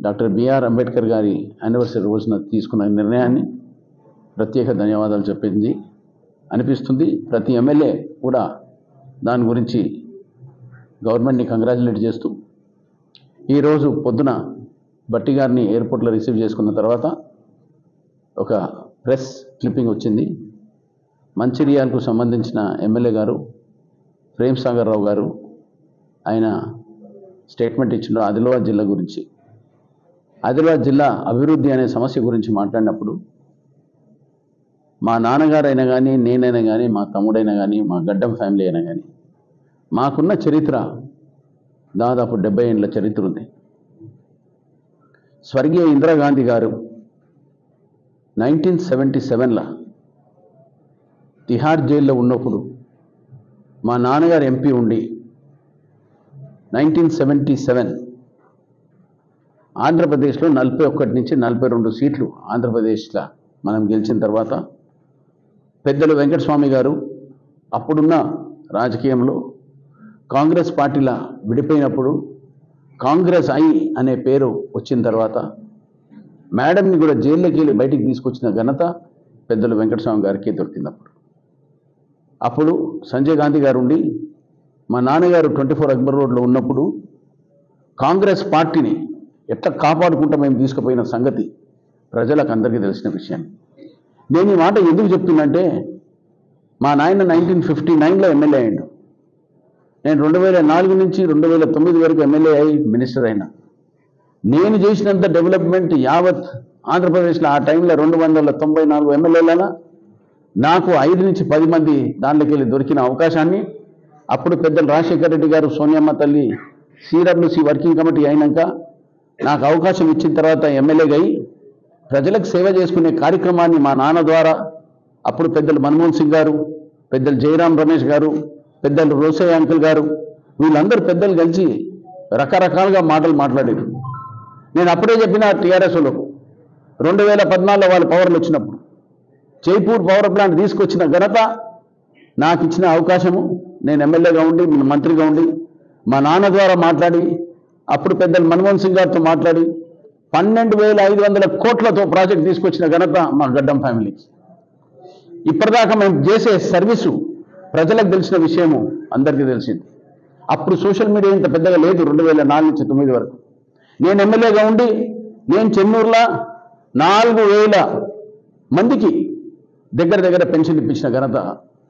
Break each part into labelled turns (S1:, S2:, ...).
S1: Doctor BR Ambedkar గారి anniversary రోజున తీసుకున్న నిర్ణయాన్ని ప్రత్యేక ధన్యవాదాలు చెప్పింది అనిపిస్తుంది. ప్రతి ఎమ్మెల్యే కూడా దాని గురించి గవర్నమెంట్ని కంగ్రాచులేట్ చేస్తూ ఈరోజు పొద్దున బట్టి గారిని ఎయిర్పోర్ట్లో రిసీవ్ చేసుకున్న తర్వాత ఒక ప్రెస్ క్లిప్పింగ్ వచ్చింది. మంచిర్యాలకు సంబంధించిన ఎమ్మెల్యే గారు ప్రేమ్ సాగర్ రావు గారు ఆయన స్టేట్మెంట్ ఇచ్చిన ఆదిలాబాద్ జిల్లా గురించి, ఆదిలాబాద్ జిల్లా అభివృద్ధి అనే సమస్య గురించి మాట్లాడినప్పుడు మా నాన్నగారైనా కానీ, నేనైనా కానీ, మా తమ్ముడైనా కానీ, మా గడ్డం ఫ్యామిలీ అయినా కానీ మాకున్న చరిత్ర దాదాపు 70 ఏళ్ళ చరిత్ర ఉంది. స్వర్గీయ ఇందిరాగాంధీ గారు 1977లో తిహార్ జైల్లో ఉన్నప్పుడు మా నాన్నగారు ఎంపీ ఉండి 1977 ఆంధ్రప్రదేశ్లో 41 నుంచి 42 సీట్లు ఆంధ్రప్రదేశ్లో మనం గెలిచిన తర్వాత పెద్దలు వెంకటస్వామి గారు అప్పుడున్న రాజకీయంలో కాంగ్రెస్ పార్టీలా విడిపోయినప్పుడు కాంగ్రెస్ ఐ అనే పేరు వచ్చిన తర్వాత మేడంని కూడా జైల్లోకి వెళ్ళి బయటికి తీసుకొచ్చిన ఘనత పెద్దలు వెంకటస్వామి గారికి దొరికినప్పుడు. అప్పుడు సంజయ్ గాంధీ గారు ఉండి మా నాన్నగారు 24 అక్బర్ రోడ్లో ఉన్నప్పుడు కాంగ్రెస్ పార్టీని ఎట్లా కాపాడుకుంటా మేము తీసుకుపోయిన సంగతి ప్రజలకు అందరికీ తెలిసిన విషయం. నేను ఈ మాట ఎందుకు చెప్తున్నంటే మా నాయన 1959లో ఎమ్మెల్యే అయ్యాడు. నేను 2004 నుంచి 2009 వరకు ఎమ్మెల్యే అయి మినిస్టర్ అయినా. నేను చేసినంత డెవలప్మెంట్ యావత్ ఆంధ్రప్రదేశ్లో ఆ టైంలో 294 ఎమ్మెల్యేల నాకు 5 నుంచి 10 మంది దాంట్లోకి వెళ్ళి దొరికిన అవకాశాన్ని అప్పుడు పెద్దలు రాజశేఖర రెడ్డి గారు, సోనియమ్మ తల్లి సిడబ్ల్యూసి వర్కింగ్ కమిటీ అయినాక నాకు అవకాశం ఇచ్చిన తర్వాత ఎమ్మెల్యేగా అయి ప్రజలకు సేవ చేసుకునే కార్యక్రమాన్ని మా నాన్న ద్వారా అప్పుడు పెద్దలు మన్మోహన్ సింగ్ గారు, పెద్దలు జయరాం రమేష్ గారు, పెద్దలు రోసయ్య అంకుల్ గారు, వీళ్ళందరూ పెద్దలు కలిసి రకరకాలుగా మాటలు మాట్లాడారు. నేను అప్పుడే చెప్పిన టీఆర్ఎస్లో 2014లో వాళ్ళ పవర్లు వచ్చినప్పుడు జైపూర్ పవర్ ప్లాంట్ తీసుకొచ్చిన ఘనత నాకు ఇచ్చిన అవకాశము. నేను ఎమ్మెల్యేగా ఉండి, మంత్రిగా ఉండి మా నాన్న ద్వారా మాట్లాడి అప్పుడు పెద్దలు మన్మోహన్ సింగ్ గారితో మాట్లాడి 12,500 కోట్లతో ప్రాజెక్ట్ తీసుకొచ్చిన ఘనత మా గడ్డం ఫ్యామిలీకి. ఇప్పటిదాకా మేము చేసే సర్వీసు ప్రజలకు తెలిసిన విషయము అందరికీ తెలిసింది. అప్పుడు సోషల్ మీడియా ఇంత పెద్దగా లేదు. 2004 నుంచి 2009 వరకు నేను ఎమ్మెల్యేగా ఉండి నేను చెన్నూరులో 4,000 మందికి దగ్గర పెన్షన్ ఇప్పించిన ఘనత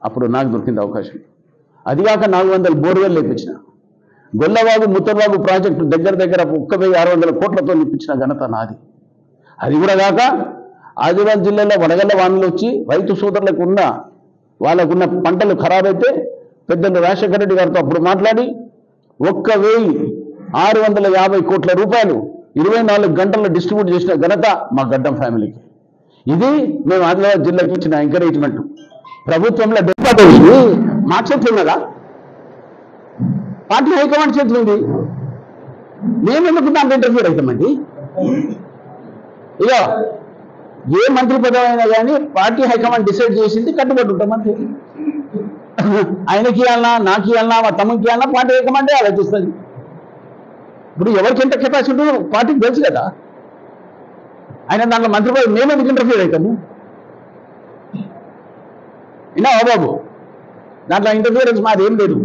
S1: అప్పుడు నాకు దొరికింది అవకాశం. అదిగాక 400 బోర్వెల్ ఇప్పించిన. గొల్లవాగు ముత్తర్వాగు ప్రాజెక్టు దగ్గర 1,600 కోట్లతో ఇప్పించిన ఘనత నాది. అది కూడా కాక ఆదిలాబాద్ జిల్లాలో వడగళ్ల వానలు వచ్చి రైతు సోదరులకు వాళ్ళకున్న పంటలు ఖరాబ్ అయితే పెద్దలు రాజశేఖర రెడ్డి గారితో అప్పుడు మాట్లాడి 1,650 కోట్ల రూపాయలు 24 గంటల్లో డిస్ట్రిబ్యూట్ చేసిన ఘనత మా గడ్డం ఫ్యామిలీకి. ఇది మేము ఆదిలాబాద్ జిల్లాకి ఇచ్చిన ఎంకరేజ్మెంట్. ప్రభుత్వంలో డెప్యూటీ మా చేతులు ఉన్నదా? పార్టీ హైకమాండ్ చేతులు ఉంది. మేమెందుకు దాంట్లో ఇంటర్ఫీర్ అవుతామండి? ఇక ఏ మంత్రి పదవి అయినా కానీ పార్టీ హైకమాండ్ డిసైడ్ చేసింది కట్టుబడి ఉంటాం అంతే. ఆయనకి ఇవ్వాలన్నా, నాకు ఇవ్వాలన్నా, మా తమ్ముడికి ఇవ్వాలన్నా పార్టీ హైకమాండే ఆలోచిస్తుంది. ఇప్పుడు ఎవరికి ఎంత కెపాసిటీ ఉంటుందో పార్టీకి తెలుసు కదా. ఆయన దాంట్లో మంత్రి పదవి మేమెందుకు ఇంటర్ఫీర్ అవుతాము? విన్నావా బాబు? దాంట్లో ఇంటర్ఫీరెన్స్ మాది ఏం లేదు.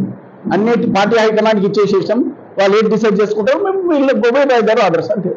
S1: అన్నిటి పార్టీ హైకమాండ్కి ఇచ్చేసేసాం. వాళ్ళు ఏం డిసైడ్ చేసుకుంటారో మేము వీళ్ళకి గొప్ప ఆర్డర్స్ అంతే.